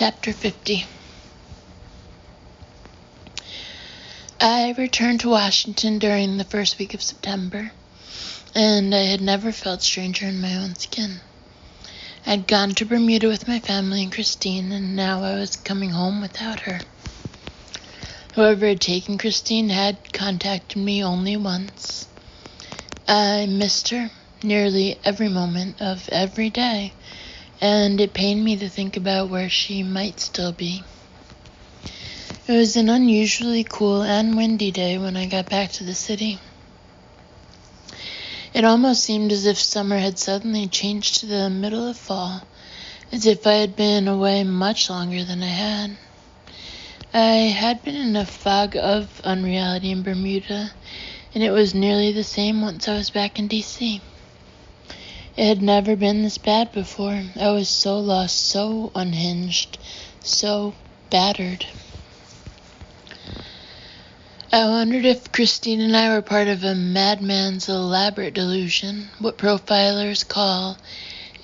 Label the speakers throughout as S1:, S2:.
S1: Chapter 50. I returned to Washington during the first week of September, and I had never felt stranger in my own skin. I'd gone to Bermuda with my family and Christine, and now I was coming home without her. Whoever had taken Christine had contacted me only once. I missed her nearly every moment of every day, and it pained me to think about where she might still be. It was an unusually cool and windy day when I got back to the city. It almost seemed as if summer had suddenly changed to the middle of fall, as if I had been away much longer than I had. I had been in a fog of unreality in Bermuda, and it was nearly the same once I was back in D.C. It had never been this bad before. I was so lost, so unhinged, so battered. I wondered if Christine and I were part of a madman's elaborate delusion, what profilers call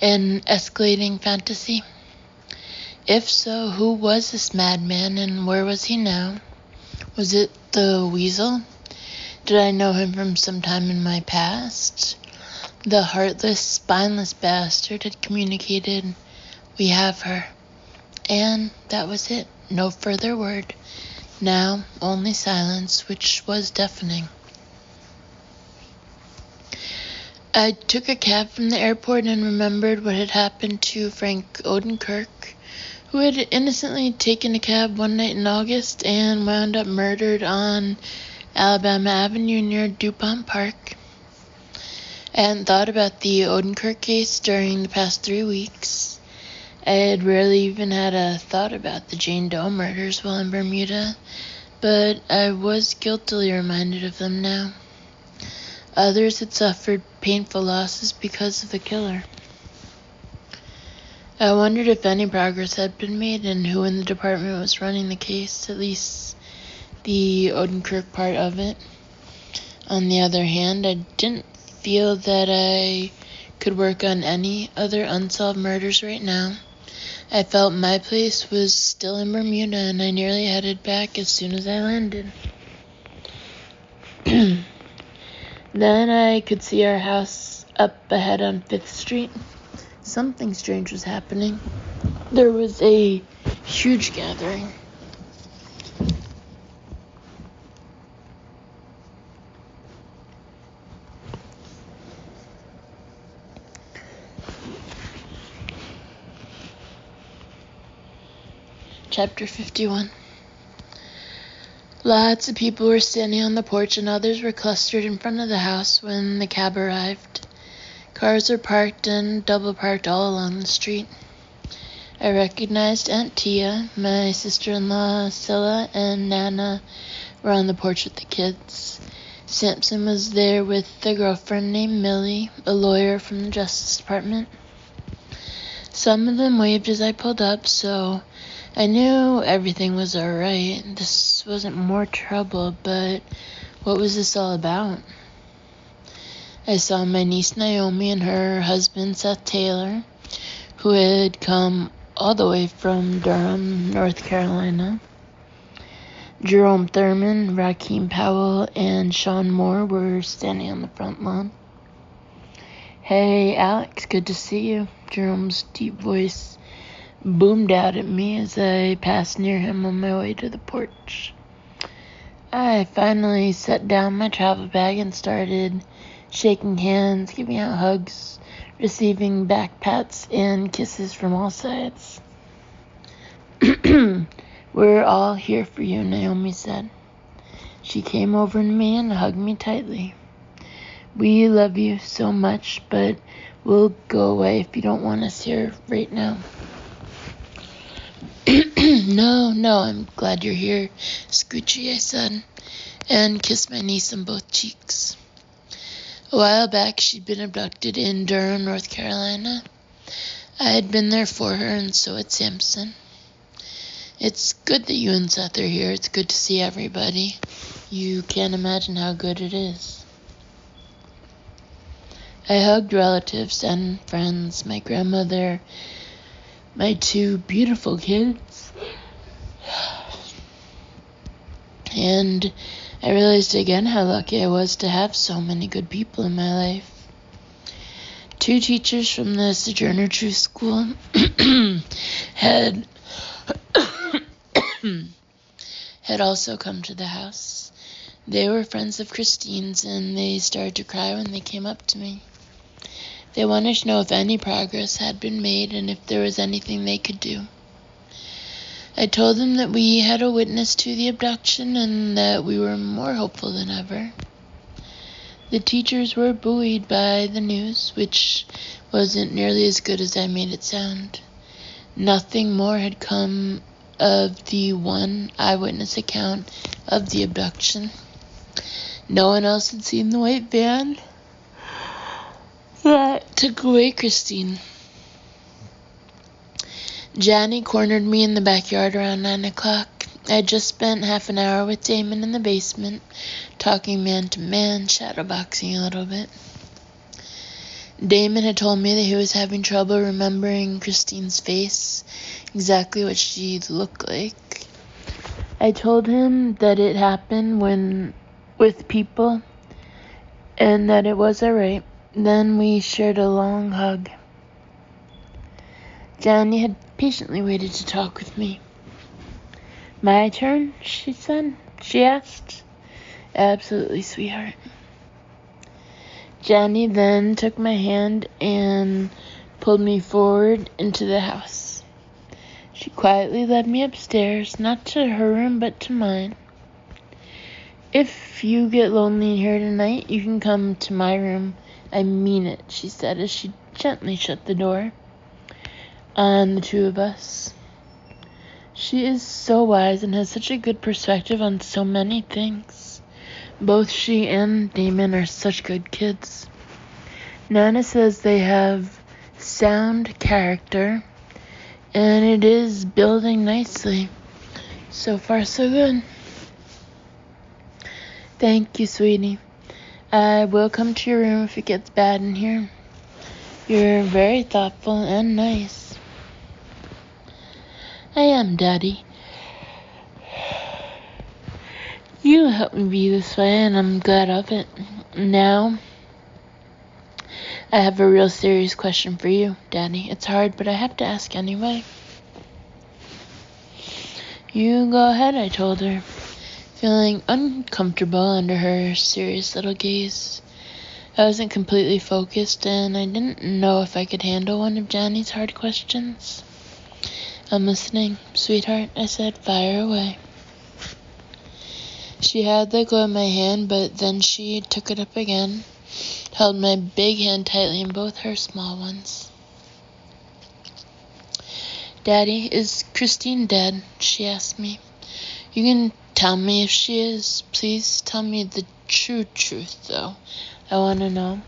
S1: an escalating fantasy. If so, who was this madman and where was he now? Was it the Weasel? Did I know him from some time in my past? The heartless, spineless bastard had communicated, "We have her." And that was it. No further word. Now, only silence, which was deafening. I took a cab from the airport and remembered what had happened to Frank Odenkirk, who had innocently taken a cab one night in August and wound up murdered on Alabama Avenue near DuPont Park. I hadn't thought about the Odenkirk case during the past 3 weeks. I had rarely even had a thought about the Jane Doe murders while in Bermuda, but I was guiltily reminded of them now. Others had suffered painful losses because of the killer. I wondered if any progress had been made and who in the department was running the case, at least the Odenkirk part of it. On the other hand, I didn't feel that I could work on any other unsolved murders right now. I felt my place was still in Bermuda, and I nearly headed back as soon as I landed. Then I could see our house up ahead on 5th Street. Something strange was happening. There was a huge gathering. Chapter 51. Lots of people were standing on the porch and others were clustered in front of the house when the cab arrived. Cars were parked and double parked all along the street. I recognized Aunt Tia, my sister-in-law Scylla, and Nana were on the porch with the kids. Sampson was there with a girlfriend named Millie, a lawyer from the Justice Department. Some of them waved as I pulled up, so I knew everything was alright. This wasn't more trouble, but what was this all about? I saw my niece Naomi and her husband Seth Taylor, who had come all the way from Durham, North Carolina. Jerome Thurman, Rakeem Powell, and Sean Moore were standing on the front lawn. "Hey, Alex, good to see you." Jerome's deep voice boomed out at me as I passed near him on my way to the porch. I finally set down my travel bag and started shaking hands, giving out hugs, receiving back pats and kisses from all sides. "We're all here for you," Naomi said. She came over to me and hugged me tightly. "We love you so much, but we'll go away if you don't want us here right now." No, I'm glad you're here, Scoochie, I said, and kissed my niece on both cheeks. A while back, she'd been abducted in Durham, North Carolina. I had been there for her, and so had Sampson. "It's good that you and Seth are here. It's good to see everybody. You can't imagine how good it is." I hugged relatives and friends, my grandmother, my two beautiful kids. And I realized again how lucky I was to have so many good people in my life. Two teachers from the Sojourner Truth School had had also come to the house. They were friends of Christine's, and they started to cry when they came up to me. They wanted to know if any progress had been made and if there was anything they could do. I told them that we had a witness to the abduction and that we were more hopeful than ever. The teachers were buoyed by the news, which wasn't nearly as good as I made it sound. Nothing more had come of the one eyewitness account of the abduction. No one else had seen the white van that took away Christine. Johnny cornered me in the backyard around 9 o'clock. I had just spent half an hour with Damon in the basement, talking man to man, shadowboxing a little bit. Damon had told me that he was having trouble remembering Christine's face, exactly what she looked like. I told him that it happened with people, and that it was alright. Then we shared a long hug. Johnny had patiently waited to talk with me. My turn, she said. She asked. Absolutely, sweetheart. Johnny then took my hand and pulled me forward into the house. She quietly led me upstairs, not to her room, but to mine. If you get lonely in here tonight, you can come to my room. I mean it, she said as she gently shut the door on the two of us. She is so wise and has such a good perspective on so many things. Both she and Damon are such good kids. Nana says they have sound character, and it is building nicely. So far, so good. Thank you, sweetie. I will come to your room if it gets bad in here. You're very thoughtful and nice. I am, Daddy. You helped me be this way, and I'm glad of it. Now, I have a real serious question for you, Daddy. It's hard, but I have to ask anyway. You go ahead, I told her, feeling uncomfortable under her serious little gaze. I wasn't completely focused, and I didn't know if I could handle one of Johnny's hard questions. I'm listening, sweetheart, I said. Fire away. She had let go of my hand, but then she took it up again, held my big hand tightly in both her small ones. Daddy, is Christine dead? She asked me. You can tell me if she is. Please tell me the true truth, though. I want to know.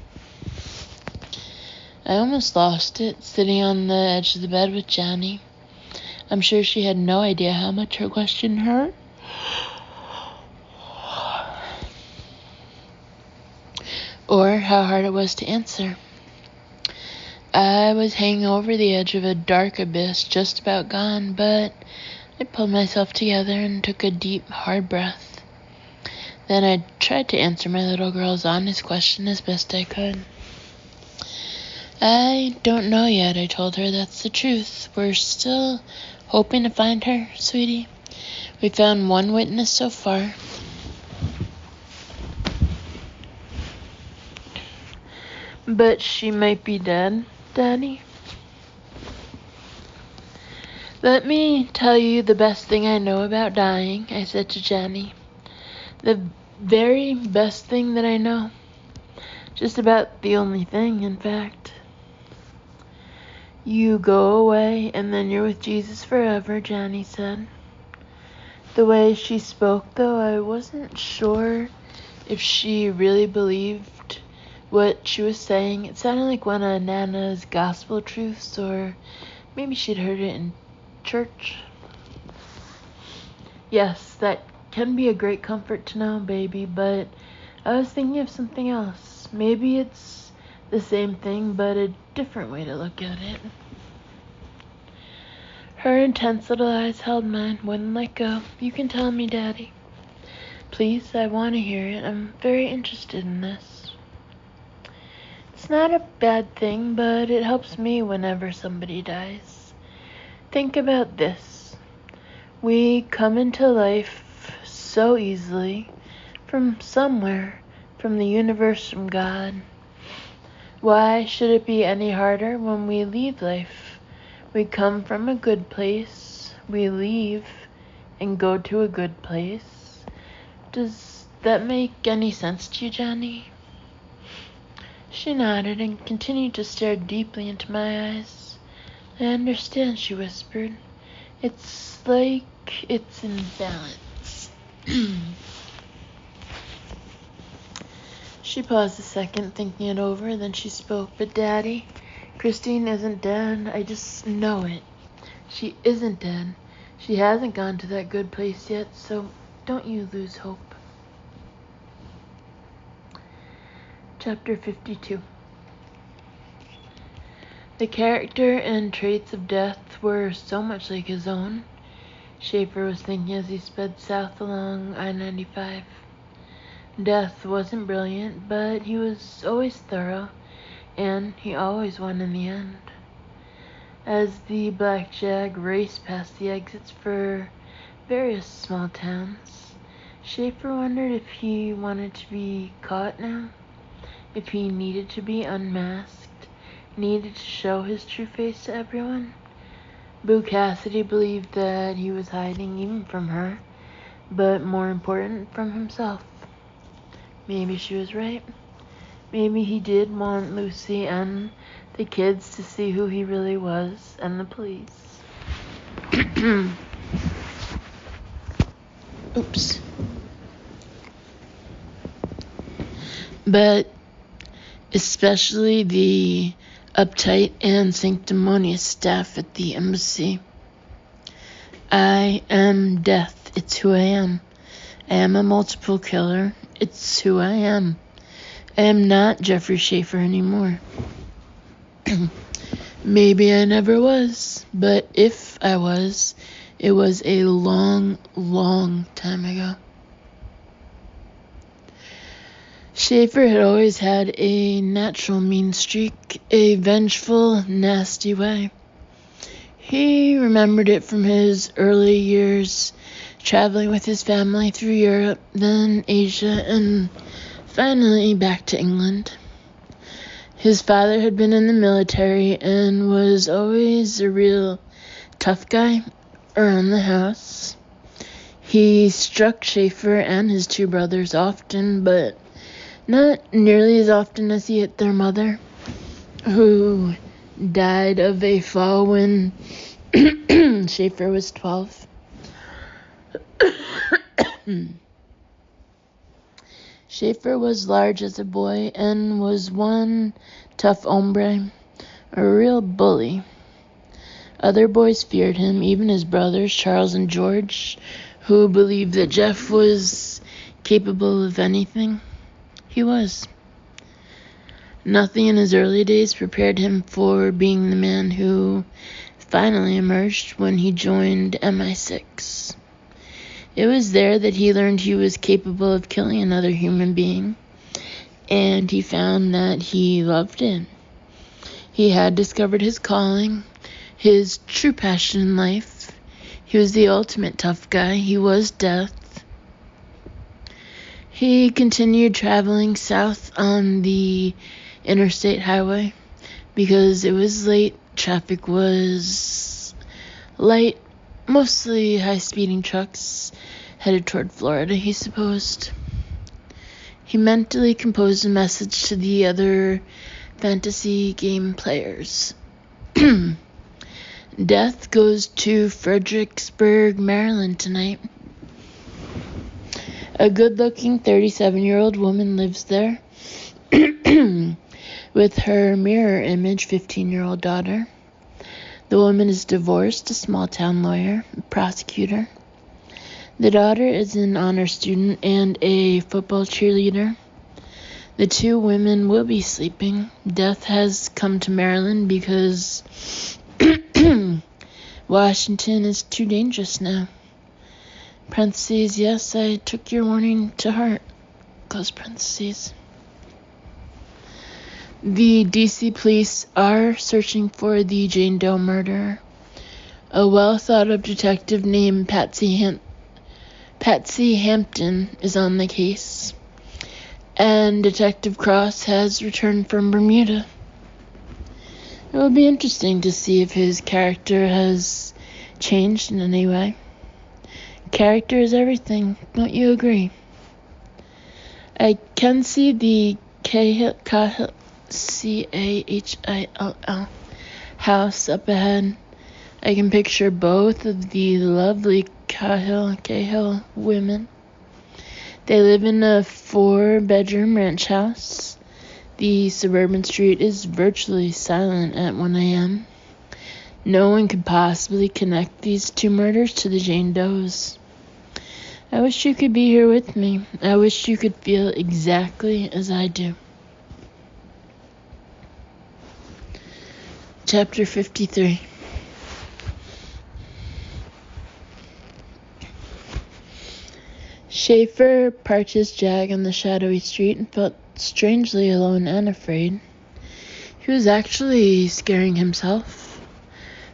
S1: I almost lost it, sitting on the edge of the bed with Johnny. I'm sure she had no idea how much her question hurt. Or how hard it was to answer. I was hanging over the edge of a dark abyss, just about gone, but I pulled myself together and took a deep, hard breath. Then I tried to answer my little girl's honest question as best I could. I don't know yet, I told her. That's the truth. We're still hoping to find her, sweetie. We found one witness so far. But she might be dead, Daddy. Let me tell you the best thing I know about dying, I said to Johnny. The very best thing that I know. Just about the only thing, in fact. You go away, and then you're with Jesus forever, Johnny said. The way she spoke, though, I wasn't sure if she really believed what she was saying. It sounded like one of Nana's gospel truths, or maybe she'd heard it in church. Yes, that can be a great comfort to know, baby, but I was thinking of something else. Maybe it's the same thing, but a different way to look at it. Her intense little eyes held mine, wouldn't let go. "You can tell me, Daddy. Please, I want to hear it. I'm very interested in this. It's not a bad thing, but it helps me whenever somebody dies. Think about this. We come into life so easily, from somewhere, from the universe, from God. Why should it be any harder when we leave life? We come from a good place, we leave and go to a good place. Does that make any sense to you, Johnny?" She nodded and continued to stare deeply into my eyes. "I understand," she whispered. "It's like it's in balance." She paused a second, thinking it over, then she spoke. "But Daddy, Christine isn't dead. I just know it. She isn't dead. She hasn't gone to that good place yet, so don't you lose hope." Chapter 52. The character and traits of Death were so much like his own, Schaefer was thinking as he sped south along I-95. Death wasn't brilliant, but he was always thorough, and he always won in the end. As the Black Jag raced past the exits for various small towns, Schaefer wondered if he wanted to be caught now, if he needed to be unmasked, needed to show his true face to everyone. Boo Cassidy believed that he was hiding even from her, but more important, from himself. Maybe she was right. Maybe he did want Lucy and the kids to see who he really was, and the police. Oops. But especially the uptight and sanctimonious staff at the embassy. I am Death. It's who I am. I am a multiple killer. It's who I am. I am not Jeffrey Schaefer anymore. Maybe I never was, but if I was, it was a long, long time ago. Schaefer had always had a natural mean streak, a vengeful, nasty way. He remembered it from his early years, traveling with his family through Europe, then Asia, and finally back to England. His father had been in the military and was always a real tough guy around the house. He struck Schaefer and his two brothers often, but not nearly as often as he hit their mother, who died of a fall when Schaefer was 12. Schaefer was large as a boy and was one tough hombre, a real bully. Other boys feared him, even his brothers, Charles and George, who believed that Jeff was capable of anything. He was. Nothing in his early days prepared him for being the man who finally emerged when he joined MI6. It was there that he learned he was capable of killing another human being, and he found that he loved it. He had discovered his calling, his true passion in life. He was the ultimate tough guy. He was Death. He continued traveling south on the interstate highway because it was late. Traffic was light, mostly high-speeding trucks headed toward Florida, he supposed. He mentally composed a message to the other fantasy game players. Death goes to Fredericksburg, Maryland tonight. A good-looking 37-year-old woman lives there with her mirror image 15-year-old daughter. The woman is divorced, a small-town lawyer, a prosecutor. The daughter is an honor student and a football cheerleader. The two women will be sleeping. Death has come to Maryland because, Washington is too dangerous now. Parentheses, yes, I took your warning to heart. Close parentheses. The DC police are searching for the Jane Doe murderer. A well-thought-of detective named Patsy Hampton is on the case, and Detective Cross has returned from Bermuda. It will be interesting to see if his character has changed in any way. Character is everything, don't you agree? I can see the Cahill house up ahead. I can picture both of the lovely Cahill women. They live in a 4-bedroom ranch house. The suburban street is virtually silent at 1 a.m. No one could possibly connect these two murders to the Jane Does. I wish you could be here with me. I wish you could feel exactly as I do. Chapter 53. Schaefer parked his Jag on the shadowy street and felt strangely alone and afraid. He was actually scaring himself.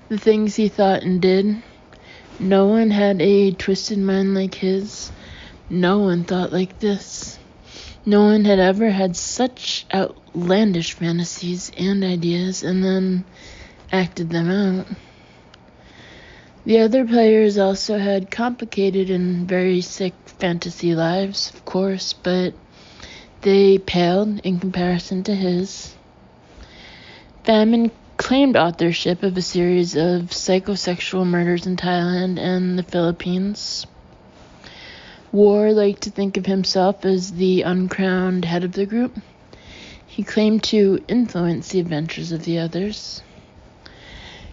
S1: The things he thought and did. No one had a twisted mind like his. No one thought like this. No one had ever had such outlandish fantasies and ideas and then acted them out. The other players also had complicated and very sick fantasy lives, of course, but they paled in comparison to his. Famine claimed authorship of a series of psychosexual murders in Thailand and the Philippines. War liked to think of himself as the uncrowned head of the group. He claimed to influence the adventures of the others.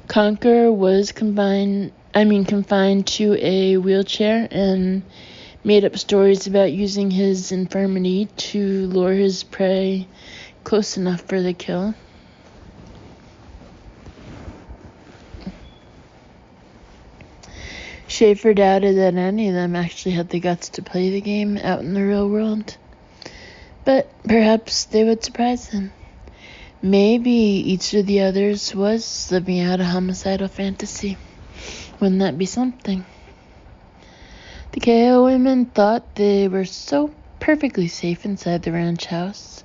S1: Conker was confined to a wheelchair and made up stories about using his infirmity to lure his prey close enough for the kill. Schaefer doubted that any of them actually had the guts to play the game out in the real world. But perhaps they would surprise him. Maybe each of the others was living out a homicidal fantasy. Wouldn't that be something? The KO women thought they were so perfectly safe inside the ranch house,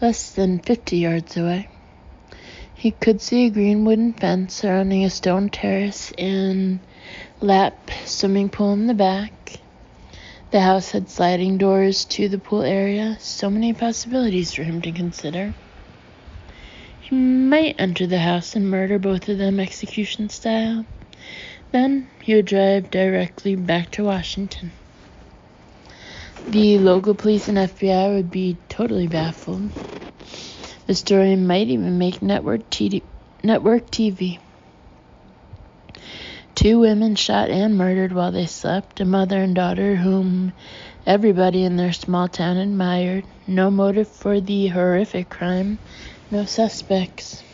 S1: less than 50 yards away. He could see a green wooden fence surrounding a stone terrace and lap swimming pool in the back. The house had sliding doors to the pool area, so many possibilities for him to consider. He might enter the house and murder both of them execution style. Then he would drive directly back to Washington. The local police and FBI would be totally baffled. The story might even make network TV. 2 women shot and murdered while they slept, a mother and daughter whom everybody in their small town admired. No motive for the horrific crime, no suspects.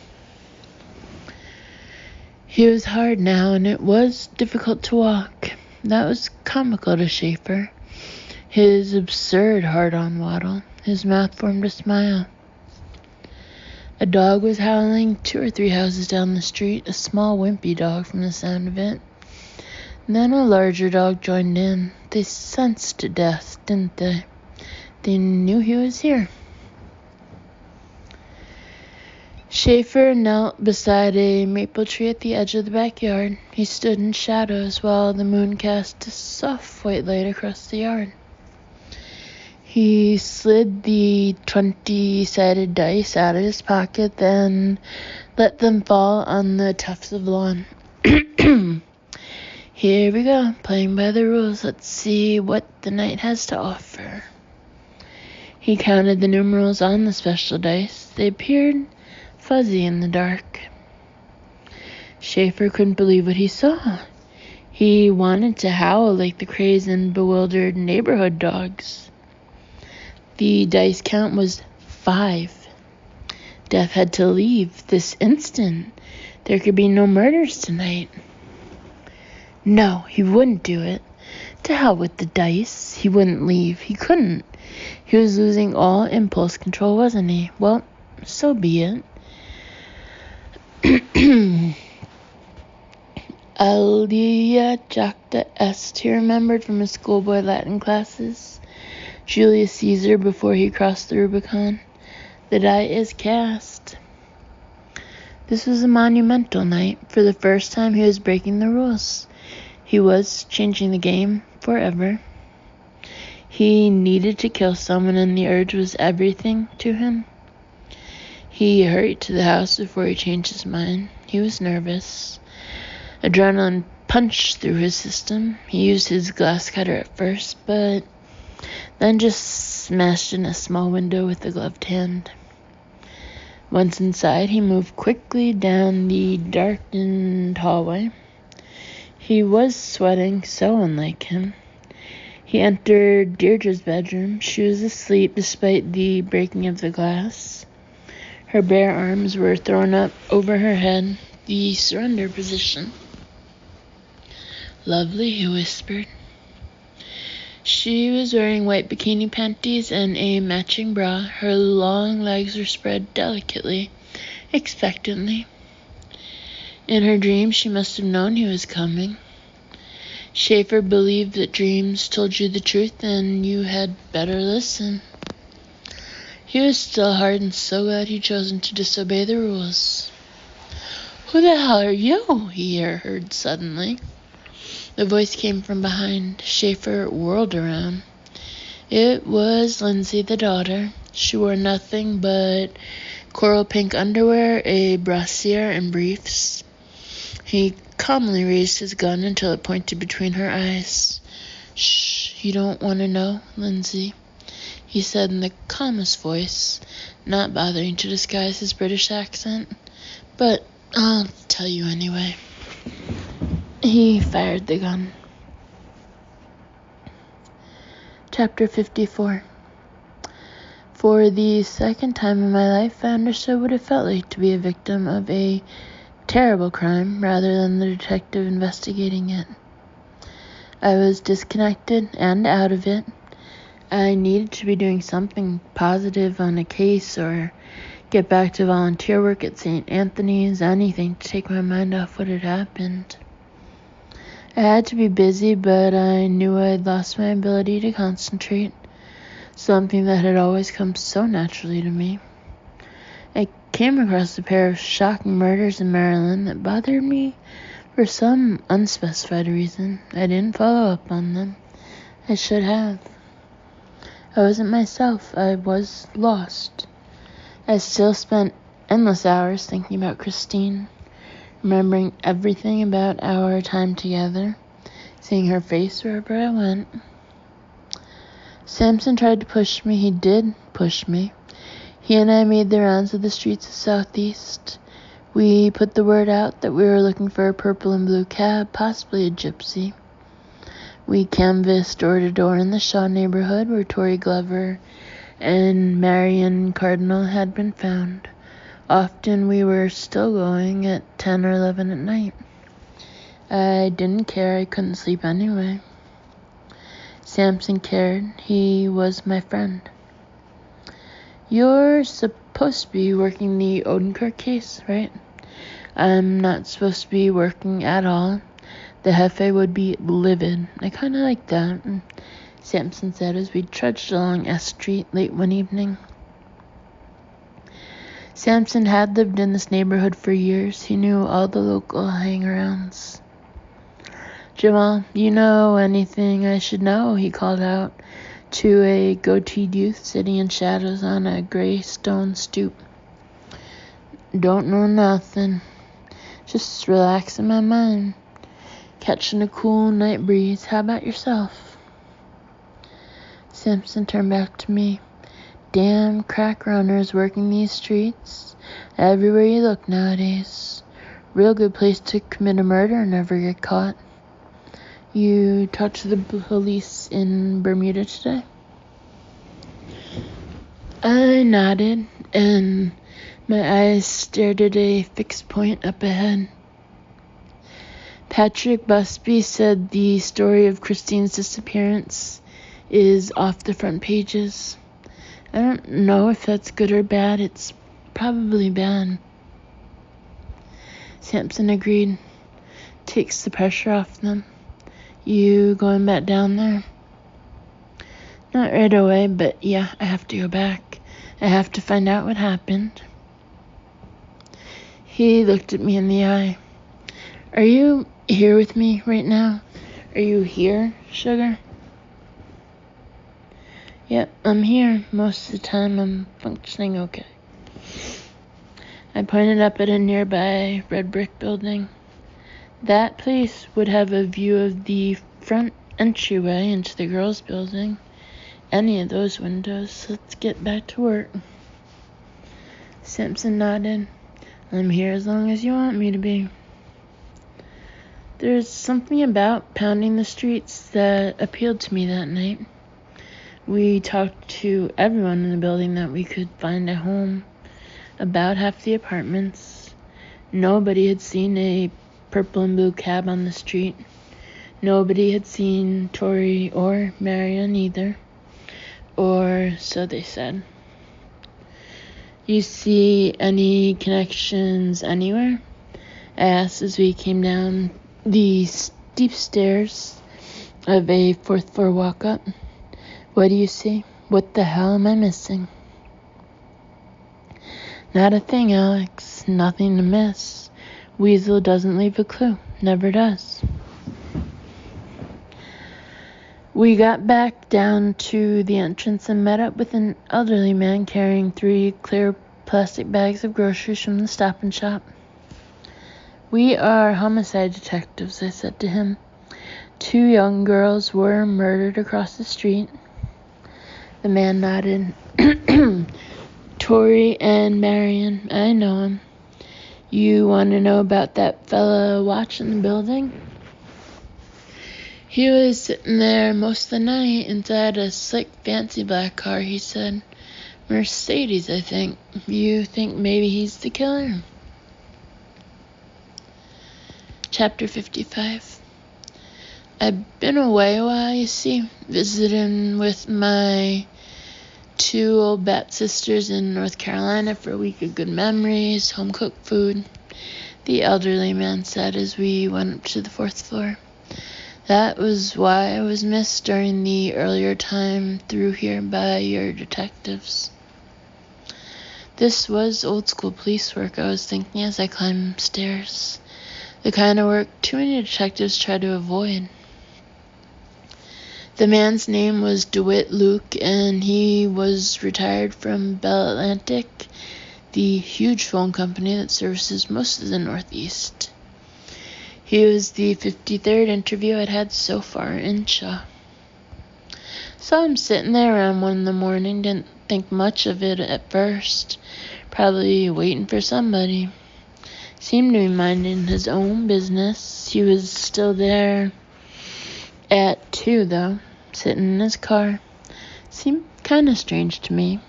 S1: He was hard now, and it was difficult to walk. That was comical to Schaefer. His absurd hard-on waddle. His mouth formed a smile. A dog was howling 2 or 3 houses down the street, a small wimpy dog from the sound of it. And then a larger dog joined in. They sensed death, didn't they? They knew he was here. Schaefer knelt beside a maple tree at the edge of the backyard. He stood in shadows while the moon cast a soft white light across the yard. He slid the 20-sided dice out of his pocket, then let them fall on the tufts of lawn. Here we go, playing by the rules. Let's see what the night has to offer. He counted the numerals on the special dice. They appeared fuzzy in the dark. Schaefer couldn't believe what he saw. He wanted to howl like the crazed and bewildered neighborhood dogs. The dice count was 5. Death had to leave this instant. There could be no murders tonight. No, he wouldn't do it. To hell with the dice. He wouldn't leave. He couldn't. He was losing all impulse control, wasn't he? Well, so be it. Alia Jacta Est, he remembered from his schoolboy Latin classes. Julius Caesar before he crossed the Rubicon. The die is cast. This was a monumental night. For the first time, he was breaking the rules. He was changing the game forever. He needed to kill someone, and the urge was everything to him. He hurried to the house before he changed his mind. He was nervous. Adrenaline punched through his system. He used his glass cutter at first, but then just smashed in a small window with a gloved hand. Once inside, he moved quickly down the darkened hallway. He was sweating, so unlike him. He entered Deirdre's bedroom. She was asleep despite the breaking of the glass. Her bare arms were thrown up over her head, the surrender position. Lovely, he whispered. She was wearing white bikini panties and a matching bra. Her long legs were spread delicately, expectantly. In her dreams, she must have known he was coming. Schaefer believed that dreams told you the truth, and you had better listen. He was still hard and so glad he'd chosen to disobey the rules. "Who the hell are you?" he heard suddenly. The voice came from behind. Schaefer whirled around. It was Lindsay, the daughter. She wore nothing but coral pink underwear, a brassiere, and briefs. He calmly raised his gun until it pointed between her eyes. "Shh, you don't want to know, Lindsay," he said in the calmest voice, not bothering to disguise his British accent. "But I'll tell you anyway." He fired the gun. Chapter 54. For the second time in my life, I understood what it felt like to be a victim of a terrible crime rather than the detective investigating it. I was disconnected and out of it. I needed to be doing something positive on a case or get back to volunteer work at St. Anthony's, anything to take my mind off what had happened. I had to be busy, but I knew I'd lost my ability to concentrate, something that had always come so naturally to me. I came across a pair of shocking murders in Maryland that bothered me for some unspecified reason. I didn't follow up on them. I should have. I wasn't myself. I was lost. I still spent endless hours thinking about Christine, remembering everything about our time together, seeing her face wherever I went. Samson tried to push me. He did push me. He and I made the rounds of the streets of Southeast. We put the word out that we were looking for a purple and blue cab, possibly a gypsy. We canvassed door to door in the Shaw neighborhood where Tori Glover and Marion Cardinal had been found. Often we were still going at 10 or 11 at night. I didn't care. I couldn't sleep anyway. Samson cared. He was my friend. "You're supposed to be working the Odenkirk case, right?" "I'm not supposed to be working at all. The Jefe would be livid." "I kind of like that," Samson said as we trudged along S Street late one evening. Samson had lived in this neighborhood for years. He knew all the local hangarounds. "Jamal, you know anything I should know?" he called out to a goateed youth sitting in shadows on a gray stone stoop. "Don't know nothing. Just relaxing my mind. Catching a cool night breeze. How about yourself?" Samson turned back to me. "Damn crack runners working these streets. Everywhere you look nowadays. Real good place to commit a murder and never get caught." "You talked to the police in Bermuda today?" I nodded, and my eyes stared at a fixed point up ahead. Patrick Busby said the story of Christine's disappearance is off the front pages. I don't know if that's good or bad. It's probably bad. Sampson agreed. Takes the pressure off them. You going back down there? Not right away, but yeah, I have to go back. I have to find out what happened. He looked at me in the eye. Are you here with me right now? Are you here, sugar? Yep, I'm here. Most of the time I'm functioning okay. I pointed up at a nearby red brick building. That place would have a view of the front entryway into the girls' building. Any of those windows. Let's get back to work. Sampson nodded. I'm here as long as you want me to be. There's something about pounding the streets that appealed to me that night. We talked to everyone in the building that we could find at home. About half the apartments. Nobody had seen a purple and blue cab on the street. Nobody had seen Tori or Marion either. Or so they said. You see any connections anywhere? I asked as we came down the steep stairs of a fourth floor walk-up. What do you see? What the hell am I missing? Not a thing, Alex. Nothing to miss. Weasel doesn't leave a clue. Never does. We got back down to the entrance and met up with an elderly man carrying 3 clear plastic bags of groceries from the Stop and Shop. We are homicide detectives, I said to him. 2 young girls were murdered across the street. The man nodded. Tori and Marion, I know him. You want to know about that fella watching the building? He was sitting there most of the night inside a slick, fancy black car, he said. Mercedes, I think. You think maybe he's the killer? Chapter 55. I've been away a while, you see, visiting with my 2 old bat sisters in North Carolina for a week of good memories, home-cooked food, the elderly man said as we went up to the 4th floor. That was why I was missed during the earlier time through here by your detectives. This was old-school police work, I was thinking as I climbed stairs. The kind of work too many detectives try to avoid. The man's name was DeWitt Luke, and he was retired from Bell Atlantic, the huge phone company that services most of the Northeast. He was the 53rd interview I'd had so far in Shaw. Saw him sitting there around 1 in the morning, didn't think much of it at first. Probably waiting for somebody. Seemed to be minding his own business. He was still there at 2, though, sitting in his car. Seemed kind of strange to me.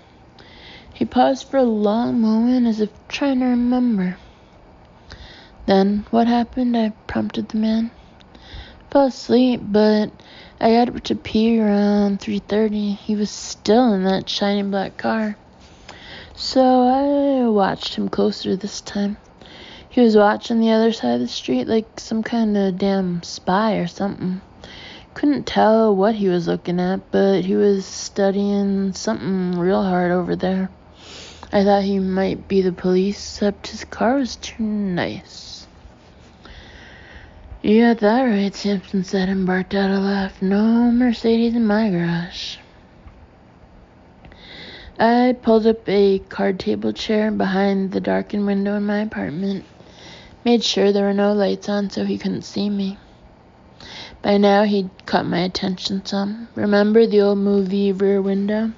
S1: He paused for a long moment as if trying to remember. Then, what happened? I prompted the man. Fell asleep, but I got up to pee around 3:30. He was still in that shiny black car. So I watched him closer this time. He was watching the other side of the street like some kind of damn spy or something. Couldn't tell what he was looking at, but he was studying something real hard over there. I thought he might be the police, except his car was too nice. You got that right, Sampson said and barked out a laugh. No Mercedes in my garage. I pulled up a card table chair behind the darkened window in my apartment. Made sure there were no lights on so he couldn't see me. By now he'd caught my attention some. Remember the old movie Rear Window?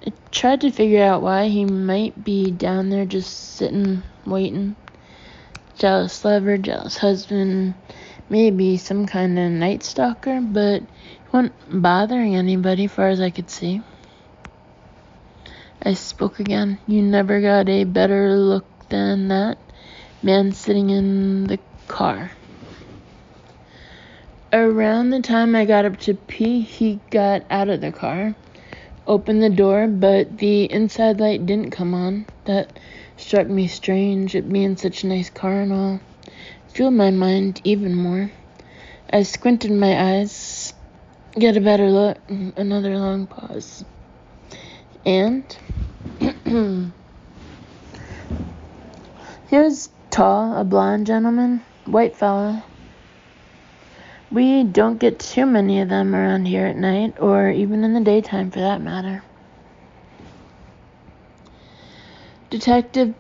S1: I tried to figure out why he might be down there just sitting, waiting. Jealous lover, jealous husband, maybe some kind of night stalker, but he wasn't bothering anybody far as I could see. I spoke again. You never got a better look than that man sitting in the car. Around the time I got up to pee, he got out of the car, opened the door, but the inside light didn't come on. That struck me strange, it being such a nice car and all. Fueled my mind even more. I squinted my eyes, get a better look, another long pause. And he was tall, a blonde gentleman, white fella. We don't get too many of them around here at night, or even in the daytime for that matter. Chapter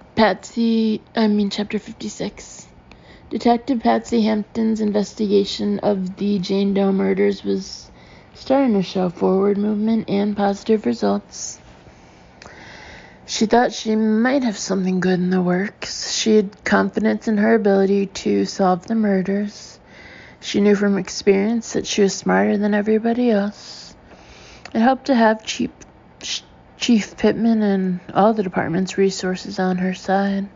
S1: 56. Detective Patsy Hampton's investigation of the Jane Doe murders was starting to show forward movement and positive results. She thought she might have something good in the works. She had confidence in her ability to solve the murders. She knew from experience that she was smarter than everybody else. It helped to have Chief Pittman and all the department's resources on her side.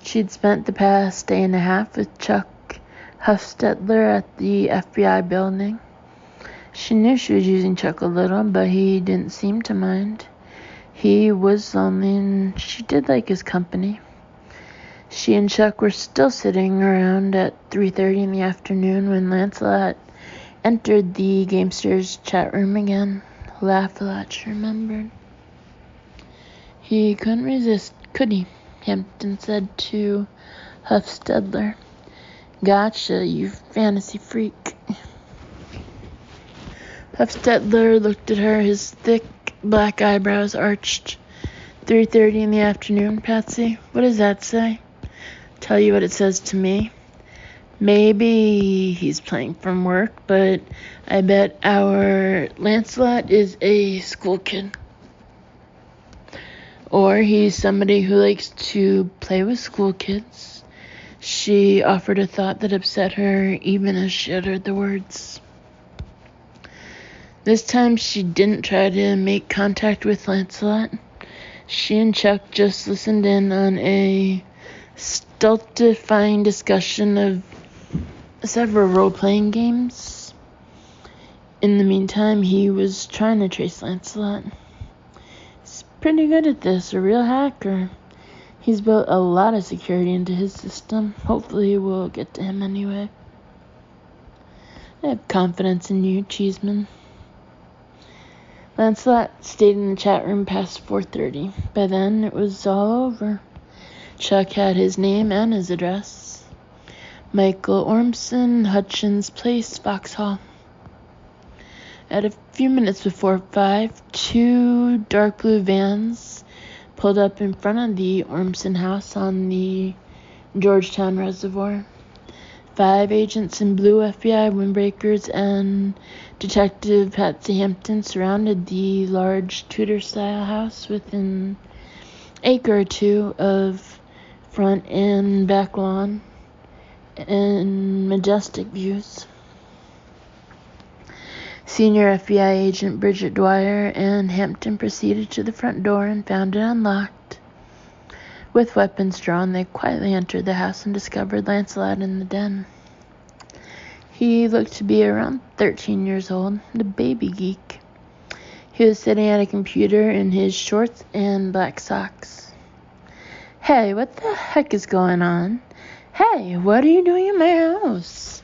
S1: She'd spent the past day and a half with Chuck Hufstetler at the FBI building. She knew she was using Chuck a little, but he didn't seem to mind. He was lonely and she did like his company. She and Chuck were still sitting around at 3:30 in the afternoon when Lancelot entered the Gamesters chat room again. Laugh-a-lot, she remembered. He couldn't resist, could he? Hampton said to Hufstetler. Gotcha, you fantasy freak. Hufstetler looked at her, his thick black eyebrows arched. 3:30 in the afternoon, Patsy? What does that say? Tell you what it says to me. Maybe he's playing from work, but I bet our Lancelot is a school kid. Or he's somebody who likes to play with school kids. She offered a thought that upset her even as she uttered the words. This time she didn't try to make contact with Lancelot. She and Chuck just listened in on a stultifying discussion of several role-playing games. In the meantime, he was trying to trace Lancelot. He's pretty good at this, a real hacker. He's built a lot of security into his system. Hopefully we'll get to him anyway. I have confidence in you, Cheeseman. Lancelot stayed in the chat room past 4:30. By then, it was all over. Chuck had his name and his address. Michael Ormson, Hutchins Place, Vauxhall. At a few minutes before 5, 2 dark blue vans pulled up in front of the Ormson house on the Georgetown Reservoir. 5 agents in blue FBI windbreakers and Detective Patsy Hampton surrounded the large Tudor-style house with an acre or two of front and back lawn and majestic views. Senior FBI agent Bridget Dwyer and Hampton proceeded to the front door and found it unlocked. With weapons drawn, they quietly entered the house and discovered Lancelot in the den. He looked to be around 13 years old, the baby geek. He was sitting at a computer in his shorts and black socks. Hey, what the heck is going on? Hey, what are you doing in my house?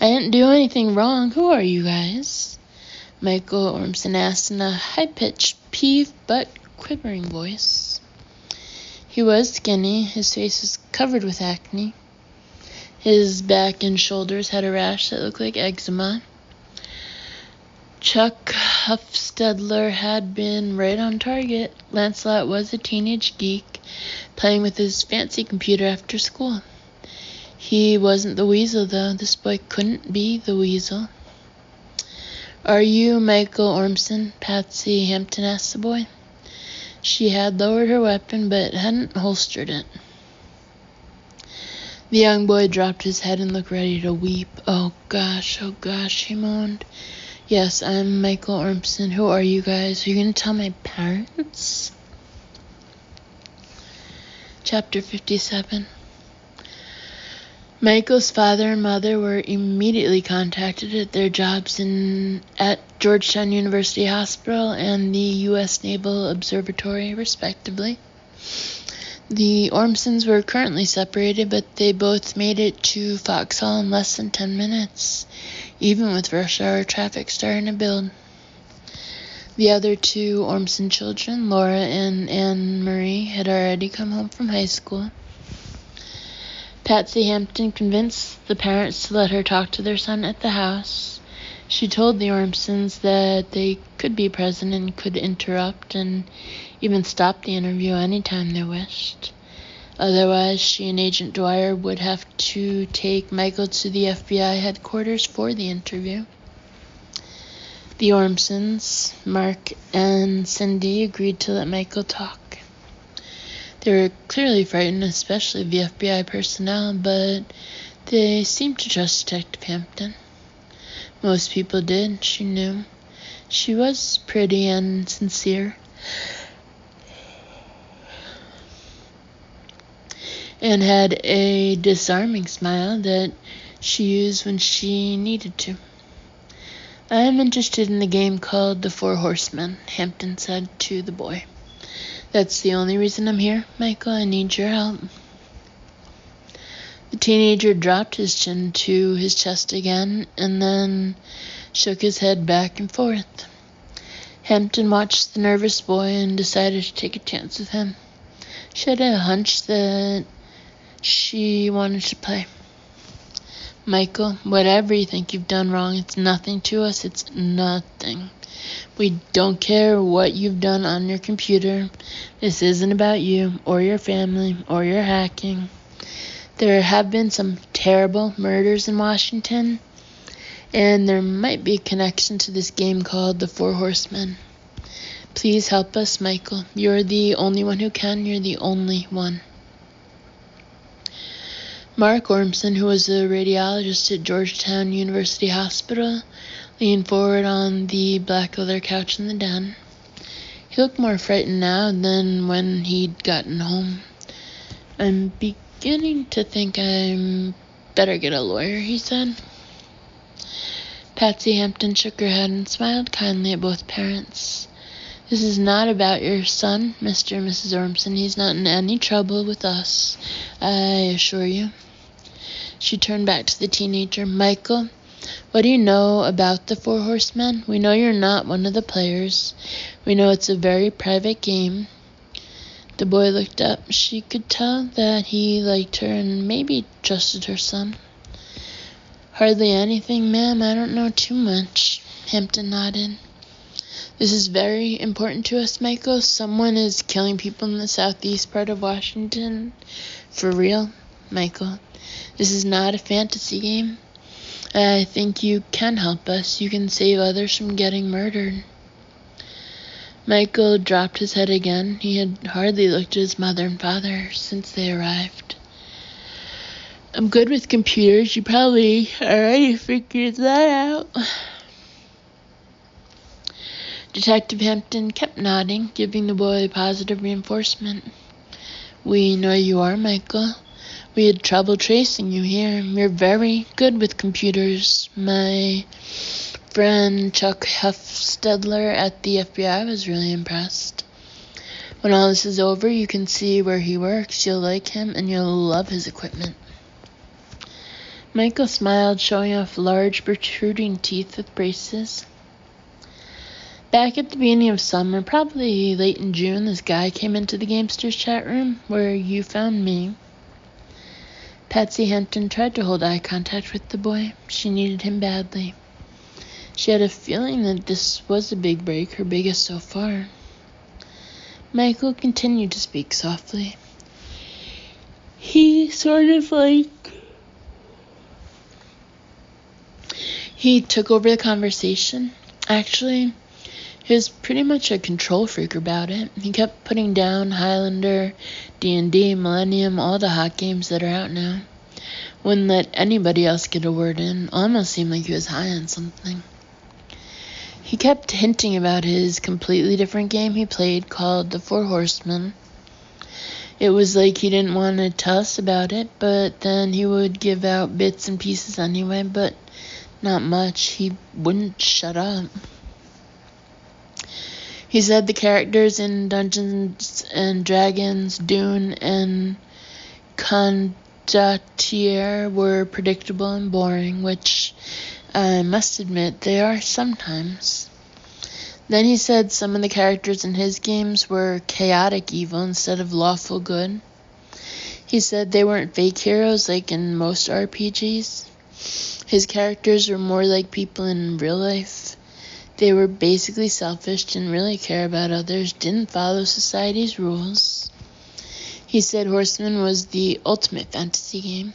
S1: I didn't do anything wrong. Who are you guys? Michael Ormson asked in a high-pitched, peeved but quivering voice. He was skinny. His face was covered with acne. His back and shoulders had a rash that looked like eczema. Chuck Hufstetler had been right on target. Lancelot was a teenage geek, playing with his fancy computer after school. He wasn't the weasel, though. This boy couldn't be the weasel. Are you Michael Ormson? Patsy Hampton asked the boy. She had lowered her weapon, but hadn't holstered it. The young boy dropped his head and looked ready to weep. Oh gosh, he moaned. Yes, I'm Michael Ormson. Who are you guys? Are you going to tell my parents? Chapter 57. Michael's father and mother were immediately contacted at their jobs at Georgetown University Hospital and the U.S. Naval Observatory, respectively. The Ormsons were currently separated, but they both made it to Foxhall in less than 10 minutes, even with rush hour traffic starting to build. The other two Ormson children, Laura and Anne Marie, had already come home from high school. Patsy Hampton convinced the parents to let her talk to their son at the house. She told the Ormsons that they could be present and could interrupt and even stop the interview anytime they wished. Otherwise, she and Agent Dwyer would have to take Michael to the FBI headquarters for the interview. The Ormsons, Mark and Cindy, agreed to let Michael talk. They were clearly frightened, especially the FBI personnel, but they seemed to trust Detective Hampton. Most people did, she knew. She was pretty and sincere, and had a disarming smile that she used when she needed to. "I am interested in the game called The Four Horsemen," Hampton said to the boy. "That's the only reason I'm here, Michael. I need your help." The teenager dropped his chin to his chest again and then shook his head back and forth. Hampton watched the nervous boy and decided to take a chance with him. She had a hunch that she wanted to play. "Michael, whatever you think you've done wrong, it's nothing to us. It's nothing. We don't care what you've done on your computer. This isn't about you or your family or your hacking. There have been some terrible murders in Washington, and there might be a connection to this game called The Four Horsemen. Please help us, Michael. You're the only one who can. You're the only one." Mark Ormson, who was a radiologist at Georgetown University Hospital, leaned forward on the black leather couch in the den. He looked more frightened now than when he'd gotten home. "I'm beginning to think I'm better get a lawyer," he said. Patsy Hampton shook her head and smiled kindly at both parents. "This is not about your son, Mr. and Mrs. Ormson. He's not in any trouble with us, I assure you." She turned back to the teenager. "Michael, what do you know about the Four Horsemen? We know you're not one of the players. We know it's a very private game." The boy looked up. She could tell that he liked her and maybe trusted her son. "Hardly anything, ma'am. I don't know too much." Hampton nodded. "This is very important to us, Michael. Someone is killing people in the southeast part of Washington. For real, Michael. This is not a fantasy game. I think you can help us. You can save others from getting murdered." Michael dropped his head again. He had hardly looked at his mother and father since they arrived. "I'm good with computers. You probably already figured that out." Detective Hampton kept nodding, giving the boy positive reinforcement. "We know you are, Michael. We had trouble tracing you here. You're very good with computers. My friend Chuck Huffstedler at the FBI was really impressed. When all this is over, you can see where he works. You'll like him, and you'll love his equipment." Michael smiled, showing off large, protruding teeth with braces. "Back at the beginning of summer, probably late in June, this guy came into the Gamesters chat room, where you found me." Patsy Hampton tried to hold eye contact with the boy. She needed him badly. She had a feeling that this was a big break, her biggest so far. Michael continued to speak softly. He took over the conversation. Actually, he was pretty much a control freak about it. He kept putting down Highlander, D&D, Millennium, all the hot games that are out now. Wouldn't let anybody else get a word in. Almost seemed like he was high on something. He kept hinting about his completely different game he played called The Four Horsemen. It was like he didn't want to tell us about it, but then he would give out bits and pieces anyway, but not much. He wouldn't shut up. He said the characters in Dungeons and Dragons, Dune, and Condottiere were predictable and boring, which I must admit they are sometimes. Then he said some of the characters in his games were chaotic evil instead of lawful good. He said they weren't fake heroes like in most RPGs. His characters were more like people in real life. They were basically selfish, didn't really care about others, didn't follow society's rules. He said Horseman was the ultimate fantasy game.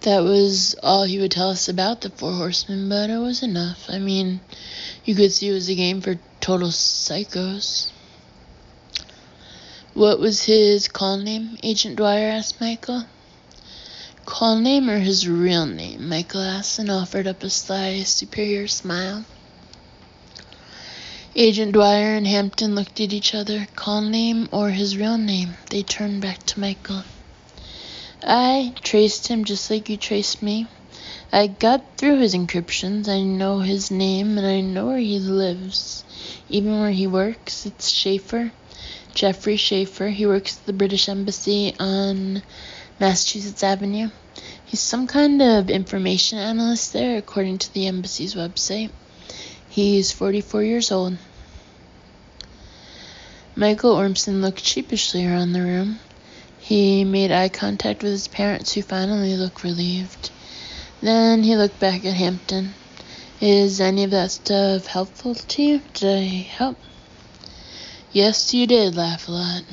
S1: That was all he would tell us about the Four Horsemen, but it was enough. I mean, you could see it was a game for total psychos. What was his call name? Agent Dwyer asked Michael. Call name or his real name? Michael asked and offered up a sly, superior smile. Agent Dwyer and Hampton looked at each other. Call name or his real name? They turned back to Michael. I traced him just like you traced me. I got through his encryptions. I know his name and I know where he lives. Even where he works. It's Schaefer. Jeffrey Schaefer. He works at the British Embassy on Massachusetts Avenue. He's some kind of information analyst there, according to the embassy's website. He's 44 years old. Michael Ormson looked sheepishly around the room. He made eye contact with his parents, who finally looked relieved. Then he looked back at Hampton. Is any of that stuff helpful to you? Did I help? Yes, you did laugh a lot.